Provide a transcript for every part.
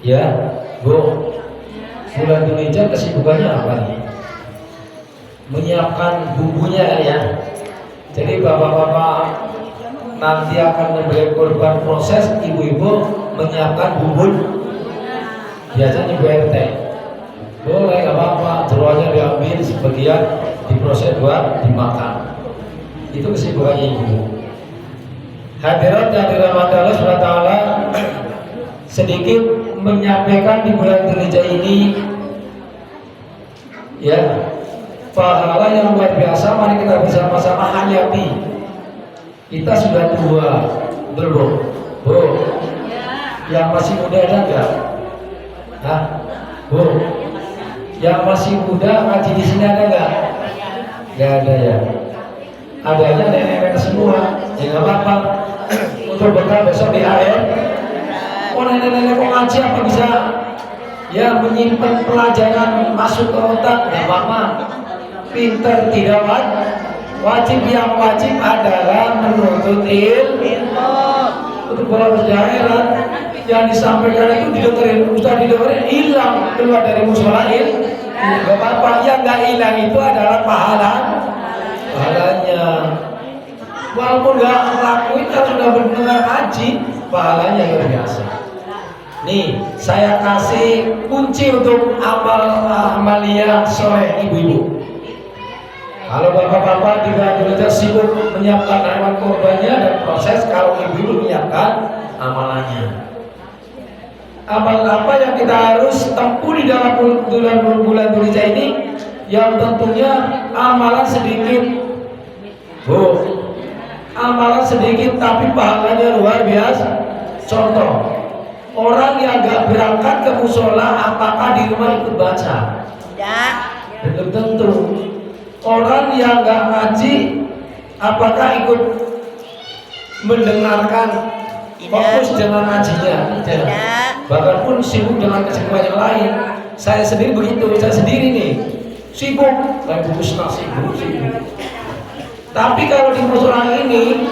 Ya, Bu. Bulan Dzulhijjah kesibukannya apa nih? Menyiapkan bumbunya ya. Jadi bapak-bapak nanti akan membeli korban proses, ibu-ibu menyiapkan bumbu. Biasanya Ibu RT. Boleh nggak apa-apa, jeroannya diambil sebagian diproses buat dimakan. Itu kesibukannya ibu. Hadirat yang dirahmati Allah SWT, sedikit menyampaikan di bulan Dzulhijjah ini ya pahala yang luar biasa. Mari kita bersama-sama hayati. Kita sudah tua belum? Bu, yang masih muda ada nggak? Hah? Bu, yang masih muda ngaji di sini ada nggak? Nggak ada ya. Adanya nenek-nenek semua. Ya nggak apa-apa. Untuk bekal besok di akhir. Oh nenek-nenek kok ngaji apa bisa? Ya menyimpan pelajaran masuk ke otak. Nggak apa-apa. Pinter tidak wajib. Yang wajib adalah menuntut ilmu. Untuk bola berjalan yang disampaikan itu didengerin, ustaz didengerin, hilang keluar dari musola ilmu. Nggak apa-apa. Yang nggak hilang itu adalah pahalanya. Walaupun nggak ngelakuin, kalau sudah benar haji, pahalanya luar biasa. Nih, saya kasih kunci untuk amalia soleh ibu-ibu. Kalau bapak-bapak di bulan Dzulhijjah sibuk menyiapkan hewan kurbannya dan proses, kalau ibu-ibu menyiapkan amalannya. Amal apa yang kita harus tempuh di dalam bulan Dzulhijjah ini? Yang tentunya amalan sedikit, Bu. Amalan sedikit tapi pahalanya luar biasa. Contoh, orang yang gak berangkat ke musola, apakah di rumah ikut baca? Tidak. Belum tentu. Orang yang gak ngaji, apakah ikut mendengarkan? Fokus dengan ngajinya? Tidak. Bahkan pun sibuk dengan kesibukan yang lain. Saya sendiri begitu, saya sendiri nih sibuk, kayak bungkus nasi, sibuk. Tapi kalau di musola ini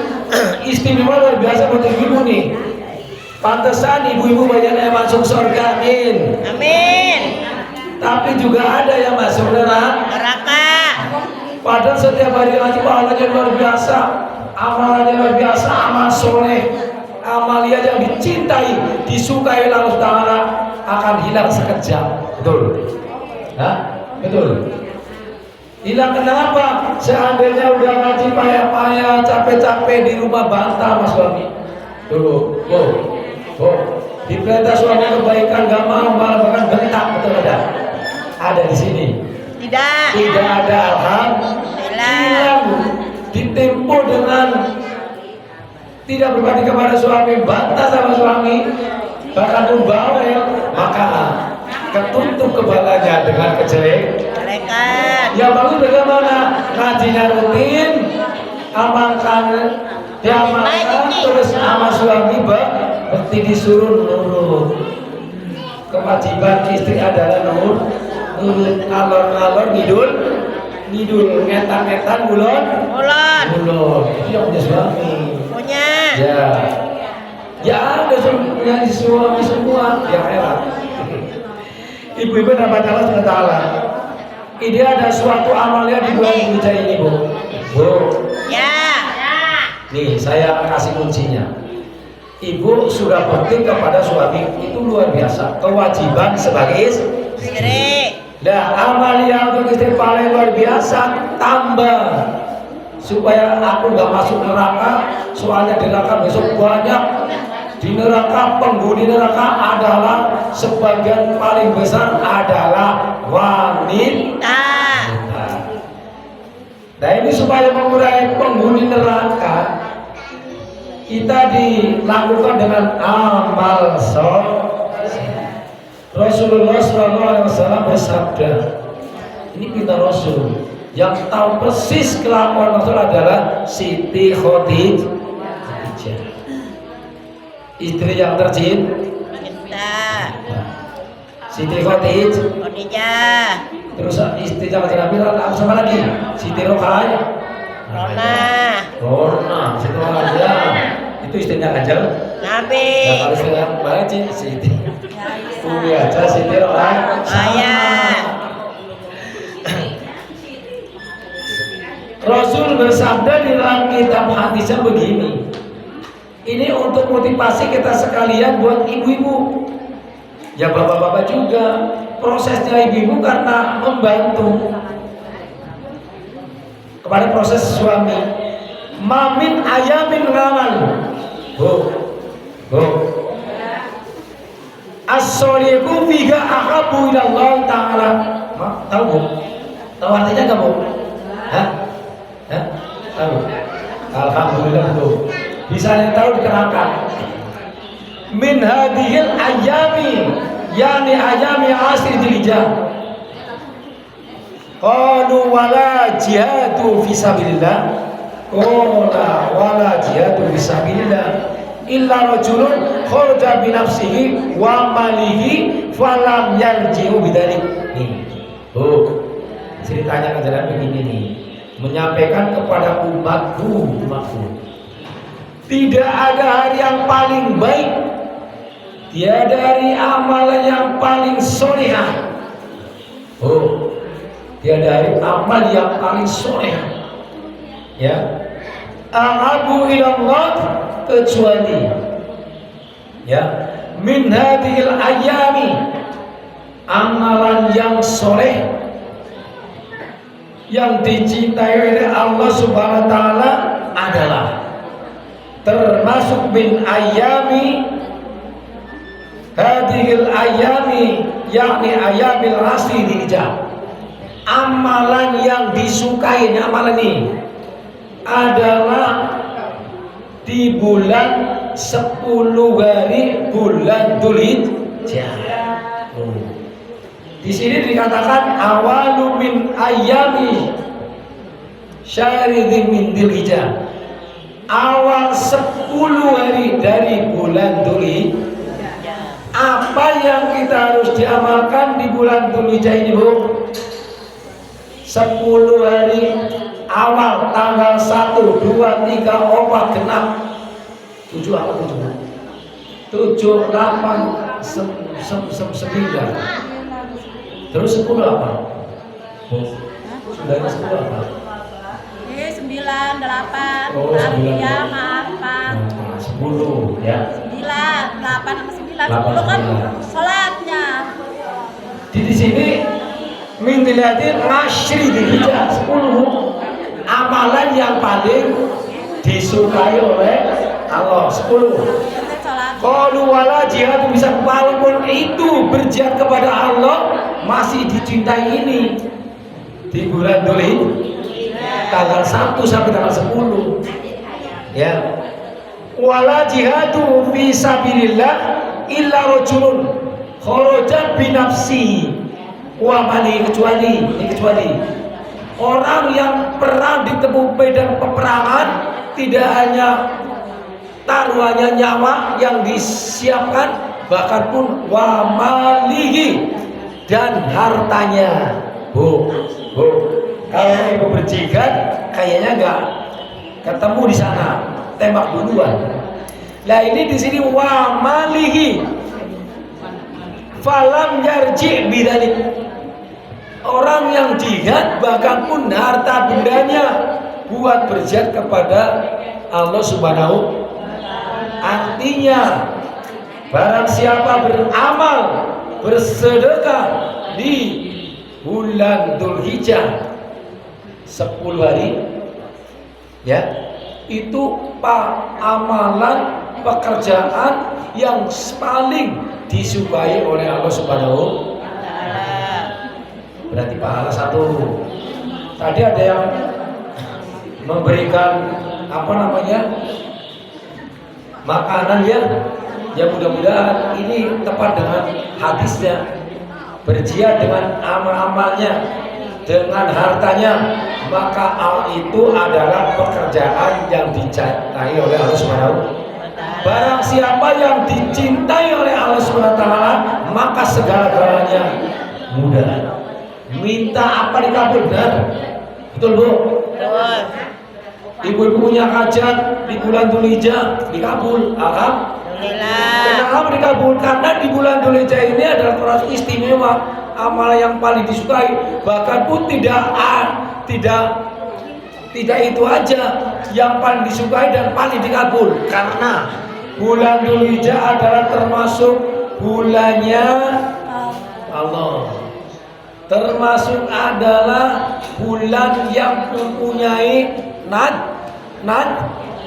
istimewa luar biasa buat ibu nih. Pantesan ibu-ibu banyak yang masuk surga, amin. Amin. Tapi juga ada yang masuk neraka. Padahal setiap hari ngaji pahalanya luar biasa, amalannya luar biasa, amal soleh, amalia yang dicintai, disukai Allah Ta'ala akan hilang sekejap. Betul? Hah? Betul? Hilang kenapa? Seandainya udah ngaji payah-payah, capek-capek di rumah bantah mas suami. Dulu, diperintah suami kebaikan gak mau, malah bahkan bentak, betul ada? Ada di sini. Tidak ada, alhamdulillah. Ditempuh dengan tidak berbakti kepada suami, bantah sama suami, bahkan pun bawel, maka ketutup kepalanya dengan kejelekan. Yang bagus bagaimana? Ngajinya rutin, amalkan, diamalkan, terus sama suami berarti disuruh nurut. Kewajiban istri adalah nurut, alor-alor ngidul, ngetan-ngetan bulon. Itu yang punya suami. Ya ada punya suami semua yang heran. Ibu-ibu dapat Allah SWT. Ini ada suatu amalia di bulan Dzulhijjah ini, Bu. Ya. Nih, saya kasih kuncinya. Ibu sudah berbakti kepada suami, itu luar biasa. Kewajiban sebagai istri. Nah, amalia untuk istri paling luar biasa, tambah supaya aku nggak masuk neraka. Soalnya di neraka besok banyak. Di neraka, penghuni neraka adalah sebagian paling besar adalah wanita. Nah ini supaya mengurangi penghuni neraka, kita dilakukan dengan amal soleh. Rasulullah SAW bersabda, ini kita Rasul yang tahu persis kelakuan Rasul adalah Siti Khadijah, istri yang tercinta. Siti Khadijah. Terus istri sama Nabi sama lagi Siti Rokaya. Rona. Siti Rokaya. Itu istrinya Kanjeng Nabi. Nah, kalau istilah Mbak Siti Umi aja Siti orang Rasul bersabda di dalam kitab hadisnya begini. Ini untuk motivasi kita sekalian buat ibu-ibu. Ya bapak-bapak juga. Prosesnya ibu-ibu karena membantu kepada proses suami. Mamin ayamin ngamal. As-solihu fiha ahabbu ila Allah Ta'ala. Tahu Bu? Tahu artinya enggak Bu? Hah? Tahu. Alhamdulillah Bu. Bisa yang tahu diterangkan. Min hadhil ayami, yani ayami asri Dzulhijjah. Qalu wala jihadu fi sabilillah. Qala wala jihadu fi sabilillah illa rajulun kharaja bi nafsihi wa malihi falam yarji'u bidzalik. Nih. Ceritanya kan begini nih. Menyampaikan kepada umatku. Tidak ada hari yang paling baik, tiada hari amalan yang paling solehah. Tiada hari amal yang paling solehah. Ya, ahabu ilallah kecuali ya min hadhil ayami amalan yang soleh yang dicintai oleh Allah Subhanahu wa taala adalah termasuk min ayami hadhil ayami yakni ayamil asri Dzulhijjah. Amalan yang disukai amalan ini adalah di bulan 10 hari bulan Dzulhijjah. Di sini dikatakan awalu min ayami syahri min Dzulhijjah. Awal 10 hari dari bulan Dzulhijjah. Apa yang kita harus diamalkan di bulan Dzulhijjah ini Bu? 10 hari awal tanggal 1, 2, 3, 4 genap 7 apa 7 8 9 terus 10 apa? Sudah 10 apa? 9, 8 Oh 9 ya maaf 10 ya 9, 8 sama 9 10 kan sholatnya di sini min dilatin asyri Dzulhijjah 10 amalan yang paling disukai oleh Allah 10. Qalu wala jihad bisa walaupun itu berjihad kepada Allah masih dicintai ini di bulan Dzulhijjah tanggal 1 sampai tanggal 10 ya wala jihadu fi sabilillah illa rajulun kharaja bi nafsihi wa mali kecuali orang yang perang di tepi medan peperangan tidak hanya taruhannya nyawa yang disiapkan bahkan pun wa malihi dan hartanya. Kalau ibu berjihad kayaknya enggak ketemu di sana tembak duluan. Lah ini di sini wa malihi falam yarji bidzalik. Orang yang jihad bahkan pun harta bendanya buat berjihad kepada Allah Subhanahu. Artinya barang siapa beramal bersedekah di bulan Dzulhijjah 10 hari ya itu amalan pekerjaan yang paling disukai oleh Allah Subhanahu. Berarti pahala 1. Tadi ada yang memberikan makanan ya mudah-mudahan ini tepat dengan hadisnya. Berjihad dengan amal-amalnya, dengan hartanya, maka itu adalah pekerjaan yang dicintai oleh Allah Subhanahu. Barang siapa yang dicintai oleh Allah Subhanahu wa taala, maka segala-galanya mudah. Minta apa dikabulkan. Betul Bu? Betul. Ibu-ibu punya hajat di bulan Dzulhijjah dikabul. Alhamdulillah. Kenapa dikabul? Karena di bulan Dzulhijjah ini adalah termasuk istimewa, amal yang paling disukai. Bahkan pun tidak itu aja yang paling disukai dan paling dikabul. Karena bulan Dzulhijjah adalah termasuk bulannya Allah. Termasuk adalah bulan yang mempunyai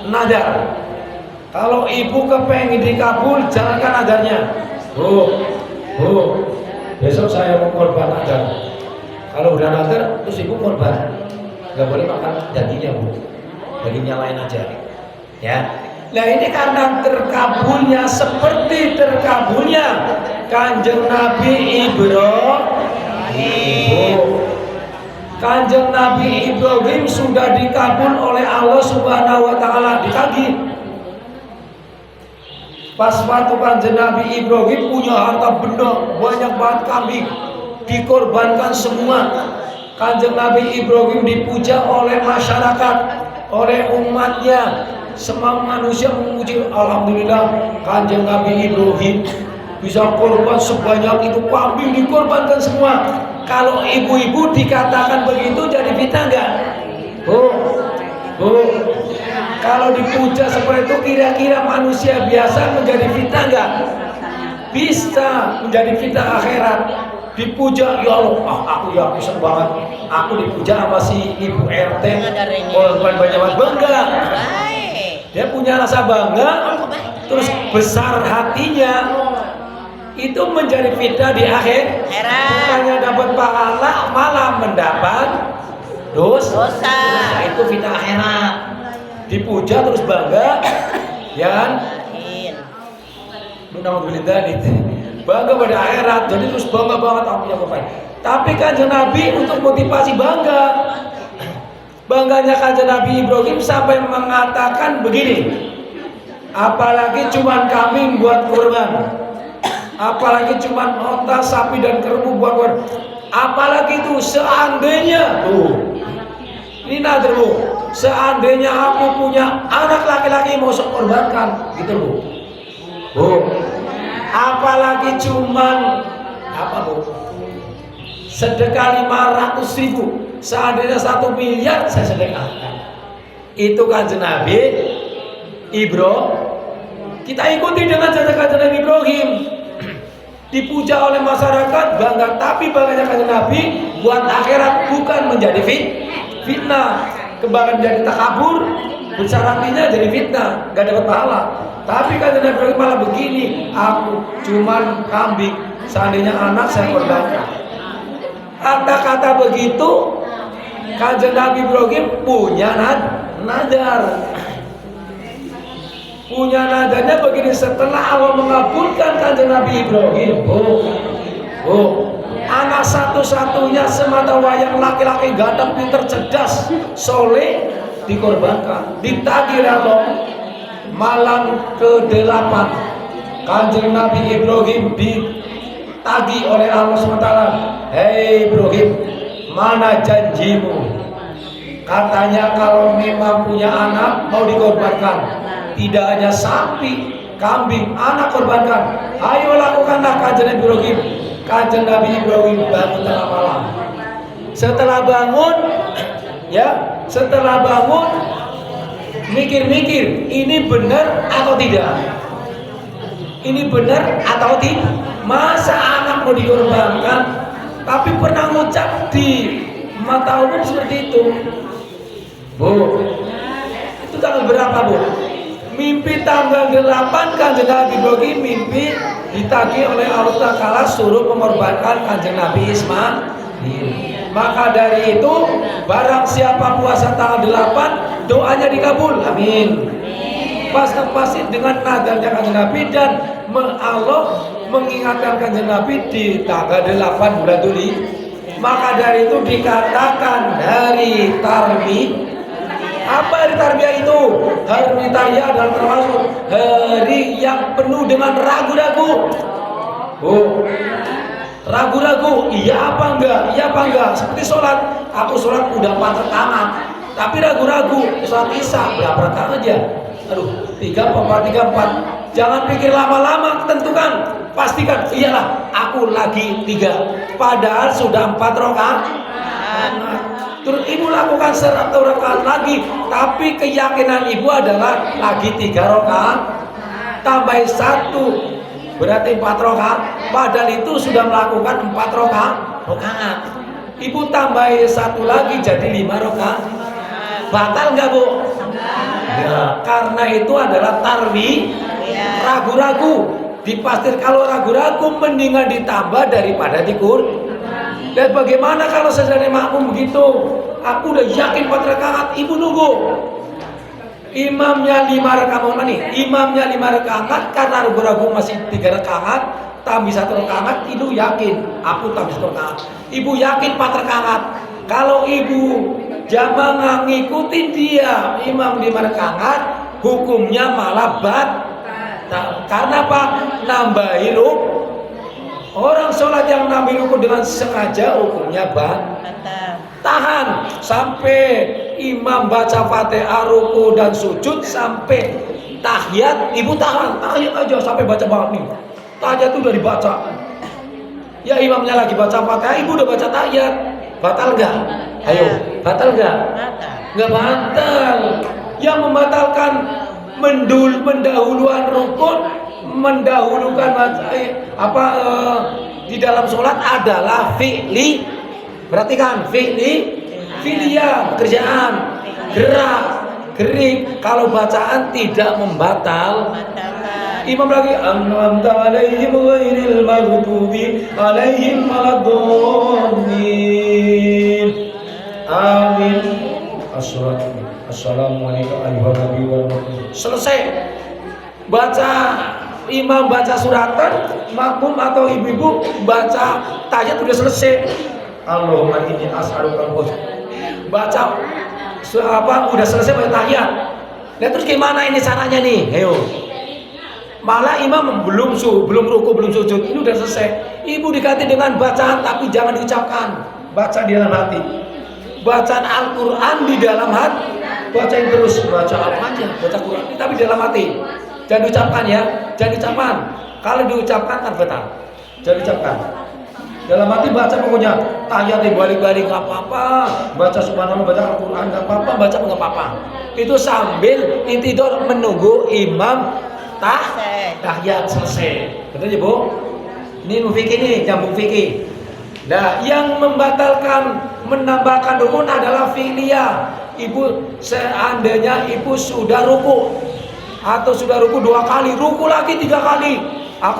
nadar. Kalau ibu kepengen dikabul, jalankan nadarnya. Bu, besok saya mau korban nadar. Kalau udah nadar, terus ibu korban, nggak boleh makan dagingnya, Bu. Dagingnya lain aja, ya. Nah ini karena terkabulnya seperti terkabulnya Kanjeng Nabi Ibrahim. Kanjeng Nabi Ibrahim sudah dikabul oleh Allah Subhanahu wa taala, ditagih. Pas waktu Kanjeng Nabi Ibrahim punya harta benda banyak banget kambing, dikorbankan semua. Kanjeng Nabi Ibrahim dipuja oleh masyarakat, oleh umatnya. Semua manusia memuji, alhamdulillah Kanjeng Nabi Ibrahim bisa korban sebanyak itu, kambing dikorbankan semua. Kalau ibu-ibu dikatakan begitu jadi fitnah enggak? Bu, kalau dipuja seperti itu kira-kira manusia biasa menjadi fitnah enggak? Bisa menjadi fitnah akhirat. Dipuja, ya Allah, aku ya bisa banget. Aku dipuja sama si ibu RT, korban banyak bangga. Dia punya rasa bangga, terus besar hatinya. Itu menjadi fitnah di akhir. Bukannya dapat pahala, malah mendapat dosa. Itu fitnah akhirat. Dipuja terus bangga, ya kan? Bangga pada akhirat, jadi terus bangga banget aku punya korban. Tapi Kanjeng Nabi untuk motivasi bangga, bangganya Kanjeng Nabi Ibrahim sampai mengatakan begini, apalagi cuman kambing buat kurban, apalagi cuman onta, sapi dan kerbau buat kurban, apalagi itu seandainya ini nadir Bu, seandainya aku punya anak laki-laki mau saya korbankan gitu Bu, apalagi cuman sedekah 500.000, seandainya 1 miliar saya sedekahkan. Itu Kanjeng Nabi Ibrahim. Kita ikuti dengan jejak Kanjeng Nabi Ibrahim. Dipuja oleh masyarakat, bangga, tapi bangganya Kanjeng Nabi buat akhirat, bukan menjadi fitnah. Kebanggaan jadi takabur, besar hatinya jadi fitnah, gak dapat pahala. Tapi Kanjeng Nabi Ibrahim malah begini, aku cuman kambing, seandainya anak saya korbankan. Kata-kata begitu Kanjeng Nabi Ibrahim punya nadar. Punya nadarnya begini, setelah Allah mengabulkan Kanjeng Nabi Ibrahim, anak satu-satunya semata wayang laki-laki ganteng, pinter, cerdas, soleh dikorbankan. Ditagih Allah. Malam ke-8 Kanjeng Nabi Ibrahim ditagih oleh Allah SWT. Hei Ibrahim, mana janjimu? Katanya kalau memang punya anak mau dikorbankan, tidak hanya sapi, kambing, anak korbankan. Ayo lakukanlah Kanjeng Nabi Ibrahim. Kanjeng Nabi Ibrahim bangun tengah malam. Setelah bangun mikir-mikir, ini benar atau tidak? Ini benar atau tidak? Masa anak mau dikorbankan? Tapi pernah ngucap di mata umum seperti itu. Bu, itu tanggal berapa Bu? Mimpi tanggal 8 Kanjeng Nabi Ibrahim mimpi ditagih oleh Allah Ta'ala suruh mengorbankan Kanjeng Nabi Ismail. Maka dari itu barang siapa puasa tanggal 8 doanya dikabul, amin. Pasti dengan nadarnya Kanjeng Nabi dan Allah mengingatkan Kanjeng Nabi di tanggal 8 bulan Dzulhijjah. Maka dari itu dikatakan hari Tarwiyah. Apa hari Tarwiyah itu? Hari Tarwiyah adalah termasuk hari yang penuh dengan ragu-ragu. Ragu-ragu, iya apa enggak? Seperti sholat. Aku sholat udah 4 rakaat, tapi ragu-ragu sholat isya berapa rakaat aja. Aduh, 3 4 3 4. Jangan pikir lama-lama, tentukan, pastikan iyalah aku lagi 3, padahal sudah 4 rakaat. Terus ibu lakukan 100 rakaat lagi, tapi keyakinan ibu adalah lagi 3 rakaat tambah 1 berarti 4 rakaat, padahal itu sudah melakukan 4 rakaat. Ibu tambah 1 lagi jadi 5 rakaat. Batal nggak bu? Ya, karena itu adalah tarwi, ragu-ragu. Dipastir kalau ragu-ragu mendingan ditambah daripada dikur. Dan bagaimana kalau sebenarnya makmum begitu? Aku udah yakin 4 rakaat, ibu nunggu. Imamnya 5 rakaat nih. Imamnya 5 rakaat karena ragu-ragu masih 3 rakaat, tambah 1 rakaat, ibu yakin aku tambah 1 rakaat. Ibu yakin 4 rakaat. Kalau ibu jamaah ngikutin dia imam 5 rakaat, hukumnya malah karena apa? Nambahin rukun. Orang sholat yang nambahin rukun dengan sengaja hukumnya tahan sampai imam baca Fatihah, ruku dan sujud sampai tahiyat, ibu tahan tahiyat aja sampai baca banget nih. Tahiyat itu udah dibaca. Ya imamnya lagi baca Fatihah, ibu udah baca tahiyat. Batal enggak? Ayo, batal enggak? Enggak batal. Yang membatalkan mendahulukan rukun, mendahulukan di dalam sholat adalah fi'li. Perhatikan, fi'liyah, pekerjaan, gerak, gerik. Kalau bacaan tidak membatal. Imam lagi an'amta 'alaihim ghairil maghdubi 'alaihim waladdallin. Amin. Assalamualaikum warahmatullahi wabarakatuh. Selesai. Baca imam baca suratan, makmum atau ibu-ibu baca tahiyat sudah selesai. Allahumma inni as'aluka baca udah selesai baca tahiyat. Nah terus gimana ini caranya nih? Ayo. Malah imam belum ruku, belum sujud, ini udah selesai. Ibu diganti dengan bacaan tapi jangan diucapkan. Baca di dalam hati. Bacaan Al-Qur'an di dalam hati. Bacain terus, baca apa aja, baca Quran tapi di dalam hati. Jangan diucapkan ya, jangan diucapkan. Kalau diucapkan kan batal. Jangan diucapkan. Dalam hati baca pokoknya. Tahiyat dibalik-balik enggak apa-apa. Baca subhanallah, baca Al-Qur'an enggak apa-apa, baca enggak apa-apa. Itu sambil intidor menunggu imam tahiyat selesai. Betul ya bu? Ini fikih nih, jambung fikih. Nah, yang membatalkan menambahkan rukun adalah fi'liyah. Ibu seandainya ibu sudah ruku atau sudah ruku 2 kali, ruku lagi 3 kali. Aku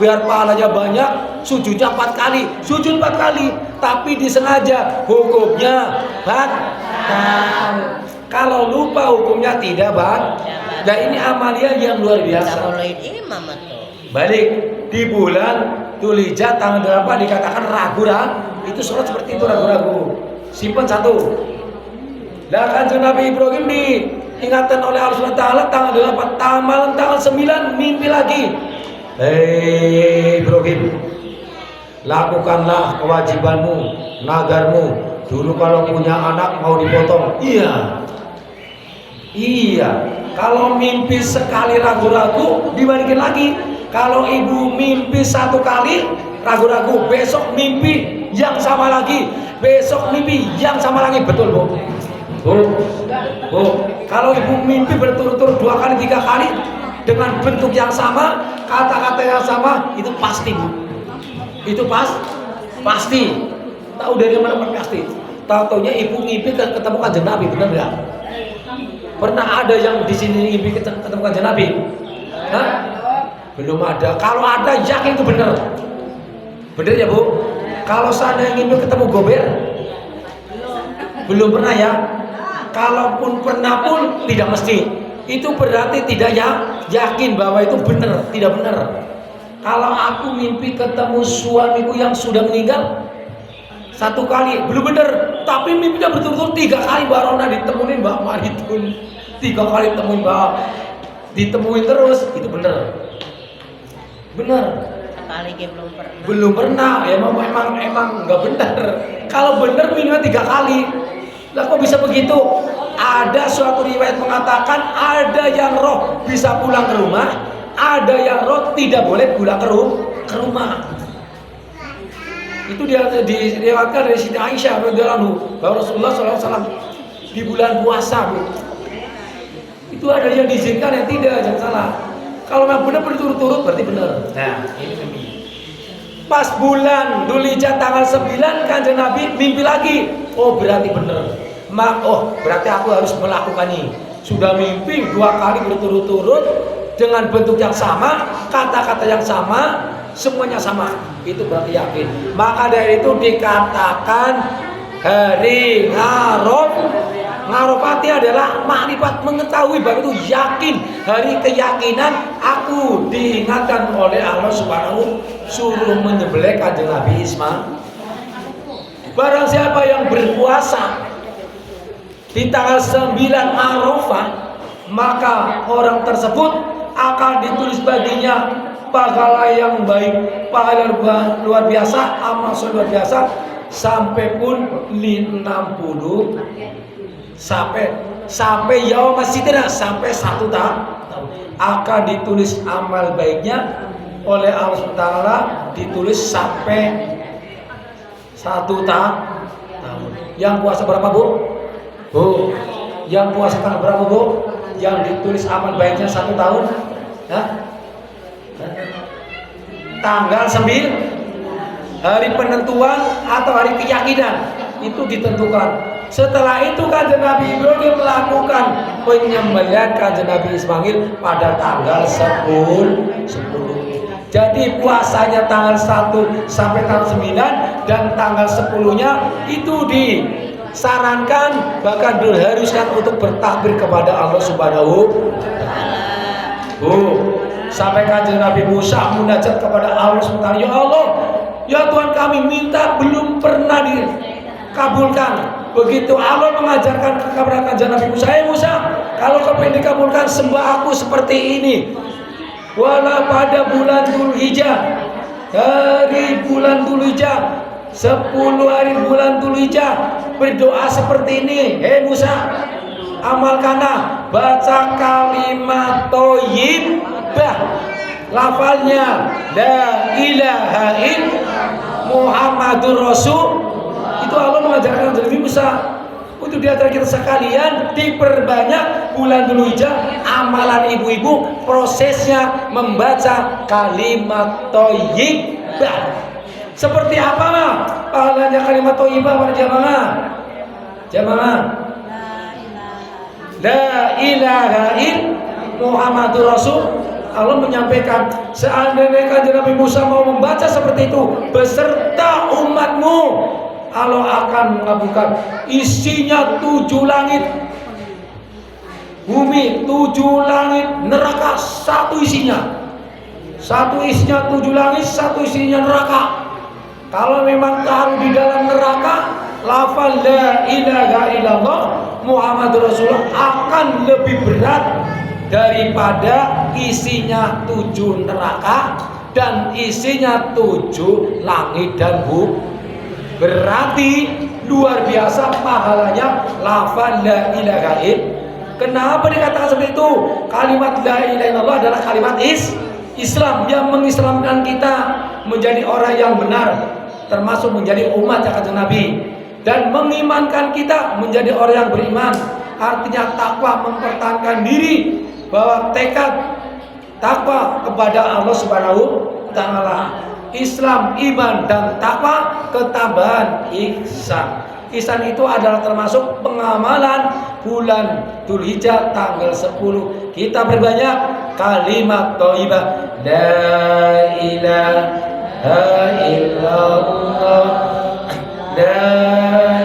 biar pahalanya banyak, sujudnya 4 kali, sujud 4 kali, tapi disengaja, hukumnya batal. Kalau lupa hukumnya tidak batal. Nah ini amalia yang luar biasa. Balik di bulan Dzulhijjah tanggal 8 dikatakan ragu-ragu. Itu sholat seperti itu ragu-ragu. Simpan 1. Nah kanjeng Nabi Ibrahim diingatkan oleh Allah SWT tanggal 8, malam tanggal 9 mimpi lagi. Hei Ibrahim, lakukanlah kewajibanmu, nagarmu. Dulu kalau punya anak mau dipotong. Iya. Kalau mimpi sekali ragu-ragu dibalikin lagi. Kalau ibu mimpi 1 kali ragu-ragu, besok mimpi yang sama lagi, besok mimpi yang sama lagi. Betul bu? Bu, kalau ibu mimpi berturut-turut 2 kali 3 kali dengan bentuk yang sama, kata-kata yang sama, itu pasti bu. Itu pasti. Tahu dari mana pasti? Tahu-taunya ibu mimpi ketemu kanjeng Nabi, benar nggak? Pernah ada yang di sini mimpi ketemu kanjeng Nabi? Hah? Belum ada. Kalau ada yakin itu benar. Benar ya bu? Kalau seandainya mimpi ketemu gober, belum pernah ya. Kalaupun pernah pun tidak mesti. Itu berarti tidak yakin bahwa itu benar, tidak benar. Kalau aku mimpi ketemu suamiku yang sudah meninggal 1 kali, belum benar. Tapi mimpinya berturut-turut 3 kali barona ditemuin Mbak Maritun. 3 kali temuin Mbak, ditemuin terus, itu benar. Benar. Belum pernah. Ya emang nggak benar. Kalau benar minimal 3 kali. Lah kok bisa begitu? Ada suatu riwayat mengatakan ada yang roh bisa pulang ke rumah, ada yang roh tidak boleh pulang ke rumah. Itu dia diriwayatkan dari Siti Aisyah radhiyallahu anha bahwa Rasulullah SAW di bulan puasa, Bu, itu ada yang diizinkan, yang tidak, jangan salah. Kalau memang benar berturut-turut berarti benar. Nah, ini demi. Pas bulan Dzulhijjah tanggal 9 Kanjeng Nabi mimpi lagi. Oh, berarti benar. Berarti aku harus melakukan ini. Sudah mimpi 2 kali berturut-turut dengan bentuk yang sama, kata-kata yang sama, semuanya sama. Itu berarti yakin. Maka dari itu dikatakan hari Ngarofati adalah makrifat, mengetahui, baru itu yakin. Hari keyakinan aku diingatkan oleh Allah Subhanahu suruh menyembelih Kanjeng Nabi Ismail. Barang siapa yang berpuasa di tanggal 9 Arafah, maka orang tersebut akan ditulis baginya pahala yang baik, pahala luar biasa, amal luar biasa, sampai pun 60 sampai yaum masjidina, sampai 1 tahun akan ditulis amal baiknya oleh Allah SWT, ditulis sampai 1 tahun. Yang puasa berapa, Bu? Yang puasa tanggal berapa, Bu? Yang ditulis amal baiknya 1 tahun? Hah? Tanggal 9, hari penentuan atau hari keyakinan itu ditentukan. Setelah itu Kanjeng Nabi Ibrahim melakukan penyembelihan Kanjeng Nabi Ismail pada tanggal 10. Jadi puasanya tanggal 1 sampai tanggal 9 dan tanggal 10-nya itu disarankan, bahkan diharuskan untuk bertakbir kepada Allah Subhanahu wa taala. Sampai Kanjeng Nabi Musa munajat kepada Allah SWT, ya Allah, ya Tuhan kami minta belum pernah dikabulkan. Begitu Allah mengajarkan kepada Kanjeng Nabi Musa, Musa, kalau kau ingin dikabulkan sembah aku seperti ini. Wala pada bulan Dzulhijjah, dari bulan Dzulhijjah, 10 hari bulan Dzulhijjah, berdoa seperti ini. Musa, amalkanlah, baca kalimat thayyibah, lafalnya la ilaha illallah Muhammadur Rasul. Itu Allah mengajarkan Nabi Musa. Untuk diantara kita sekalian diperbanyak bulan Dzulhijjah, amalan ibu-ibu prosesnya membaca kalimat thayyibah. Seperti apa mah pahalanya kalimat thayyibah pada jamaah? La ilaha illallah Muhammadur Rasul. Allah menyampaikan, seandainya Kanjeng Nabi Musa mau membaca seperti itu beserta umatmu, Allah akan mengabulkan. Isinya 7 langit, bumi, 7 langit, neraka, satu isinya 7 langit, satu isinya neraka. Kalau memang taruh di dalam neraka, lafal la ilaha illallah Muhammadur Rasulullah akan lebih berat daripada isinya 7 neraka dan isinya 7 langit dan bumi. Berarti luar biasa pahalanya lafal la ilaha illallah. Kenapa dikatakan seperti itu? Kalimat la ilaha illallah adalah kalimat Islam yang mengislamkan kita menjadi orang yang benar, termasuk menjadi umat Kanjeng Nabi, dan mengimankan kita menjadi orang yang beriman. Artinya takwa, mempertahankan diri, bahwa tekad takwa kepada Allah Subhanahu wa taala. Islam, iman, dan takwa, ketambahan ihsan. Ihsan itu adalah termasuk pengamalan bulan Dzulhijjah tanggal 10. Kita berbanyak kalimat thayyibah, la ilaha illallah, la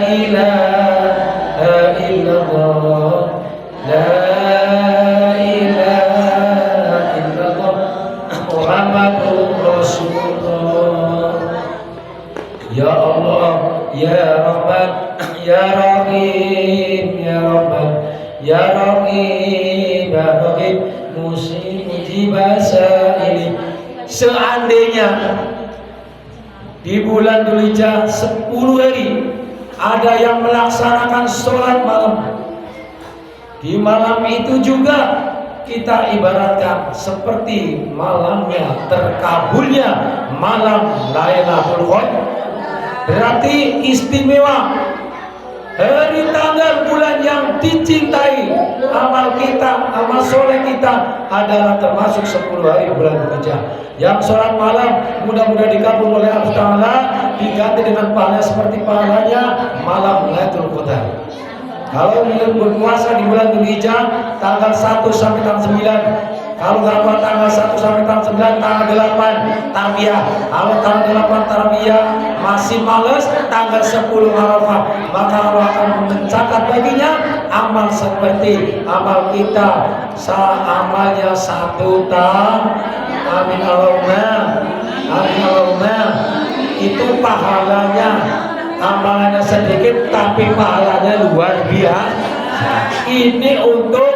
ilaha illallah, la ilaha illallah Muhammadur Rasulullah. Ya Allah, ya Rahman, ya Rahim, ya Rahman, ya Rahim, ya Rahim, mujibasa ini. Seandainya di bulan Dzulhijjah 10 hari ada yang melaksanakan sholat malam. Di malam itu juga kita ibaratkan seperti malamnya terkabulnya malam Lailatul Qadar. Berarti istimewa. Hari tanggal bulan yang dicintai, amal kita, amal soleh kita adalah termasuk 10 hari bulan Dzulhijjah. Yang sholat malam mudah-mudahan dikabul oleh Allah Ta'ala, diganti dengan pahala seperti pahalanya malam Lailatul Qadar. Kalau berpuasa di bulan Dzulhijjah tanggal 1 sampai tanggal 9. Kalau tanggal 1 sampai tanggal 9, tanggal 8 Tarwiyah. Kalau tanggal 8 Tarwiyah masih males, tanggal 10 Arafah, maka Allah akan mencatat baginya amal seperti amal kita. Amalnya 1 tahun. Amin Allahumma. Amin Allahumma. Itu pahalanya. Amalannya sedikit tapi pahalanya luar biasa. Ini untuk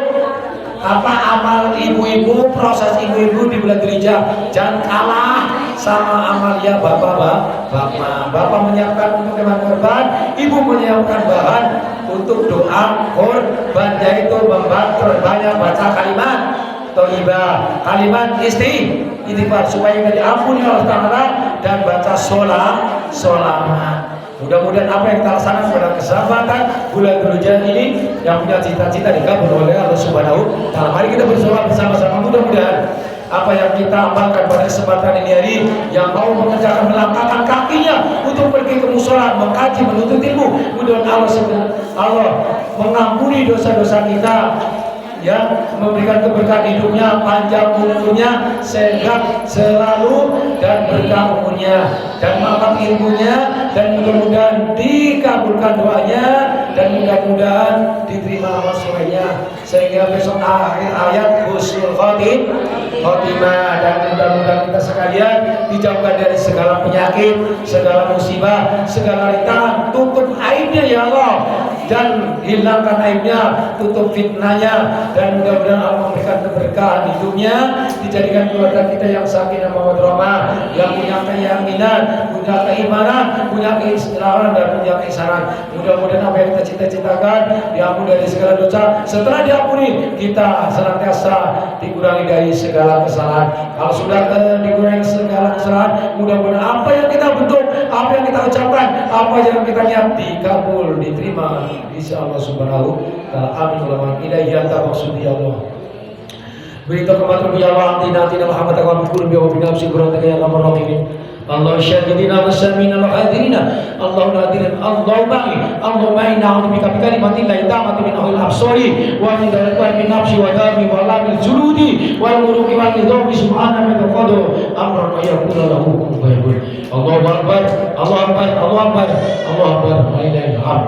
amal ibu-ibu, proses ibu-ibu di bulan Dzulhijjah. Jangan kalah sama amalia bapak menyiapkan untuk hewan korban, ibu menyiapkan bahan untuk doa korban, yaitu memperbanyak baca kalimat thayyibah, kalimat istighfar supaya diampuni Allah Ta'ala, dan baca sholawat. Mudah-mudahan apa yang kita laksanakan pada kesempatan bulan Dzulhijjah ini yang punya cita-cita dikabul oleh Allah Subhanahu wa Ta'ala. Mari kita bersolat bersama-sama. Mudah-mudahan apa yang kita amalkan pada kesempatan ini hari, yang mau mengerjakan melangkahkan kakinya untuk pergi ke mushola, mengkaji, menuntut ilmu, mudah-mudahan Allah mengampuni dosa-dosa kita, yang memberikan keberkahan hidupnya, panjang umurnya, sehat selalu, dan berkah umurnya, dan makan ilmunya, dan mudah-mudahan dikabulkan doanya, dan mudah-mudahan diterima amal solehnya, sehingga besok akhir ayat husnul khotimah, dan mudah-mudahan kita sekalian dijauhkan dari segala penyakit, segala musibah, segala rintangan. Tutup aibnya ya Allah, dan hilangkan aibnya, tutup fitnahnya, dan mudah-mudahan Allah memberikan keberkahan hidupnya, dijadikan keluarga kita yang sakinah mawaddah rahmah, yang punya keyakinan, punya keimanan, punya keislaman, dan punya keisanan. Mudah-mudahan apa yang kita cita-citakan diampuni dari segala dosa. Setelah diampuni, kita senantiasa dikurangi dari segala kesalahan. Kalau sudah dikurangi segala kesalahan, mudah-mudahan apa yang kita bentuk, apa yang kita ucapkan, apa yang kita niat dikabul, diterima insyaallah subhanahu wa ta'ala. Amin wa ilaihi maksudi Allah. Berita kematian ya Allah, antina Muhammad wa bikulli wa binafsi qurrata ya Allah rahim. Allah syahidina wa samina wa hadirina. Allahumma hadirin Allahumma inna a'udzubika bi kalimatin la ta'ati min ahli al-absari wa min dalal min nafsi wa dami wa lamil juludi wal muruqi wal nidami subhana man taqadu amran wa yakunu lahu kun fayakun. Allahu akbar, Allahu akbar, Allahu akbar, Allahu akbar, la ilaha illallah.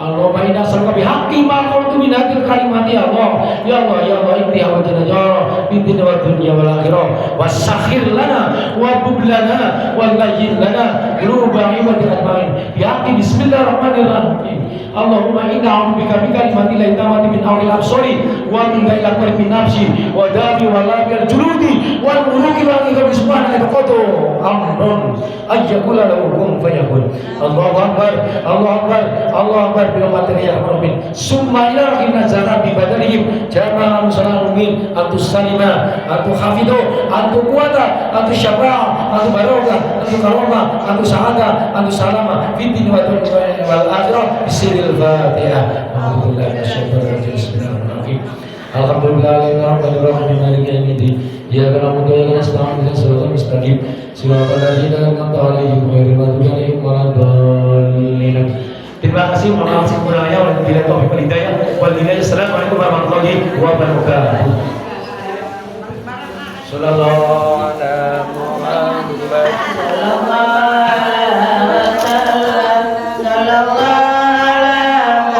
Allahumma inna as'aluka bihaqqi ma qultu min hadhil kalimati ya Allah, ya Allah, ya Allah, ibni hawatina ya Allah, bidin wa dunya wal akhirah, wasakhir lana wa bublana wa layyin lana quluba ibadil ajmain bihaqqi bismillahirrahmanirrahim. Allahumma inna a'udzubika bi kalimati la tamati min awli al-absari wa min dailal qalbi nafsi wa dami wa labil juludi wal muruqi wa ghaibi subhanahu wa ta'ala amrun ayyakula lahu kun fayakun. Allahu akbar, Allahu akbar, Allahu akbar. Biromatri ya Rabbin summa ilahi nazara bi badarihim jama'a musalamin antu salima antu hafidu antu kuwata antu syafa'a antu barokah antu karomah antu sa'ada antu salama fiddin wa dunya wal akhirah bisiril fatihah. Alhamdulillah bismillahirrahmanirrahim. Alhamdulillah rabbil alamin maliki yaumiddin. Ya kana mudaya kana stamina siratal mustaqim siratal ladzina an'amta 'alaihim ghairil maghdubi 'alaihim waladdallin. Terima kasih, mohon maaf sekurang-kurangnya. Wabillahi taufiq wal hidayah. Wassalamualaikum warahmatullahi wabarakatuh. Sallallahu alaihi wa sallam.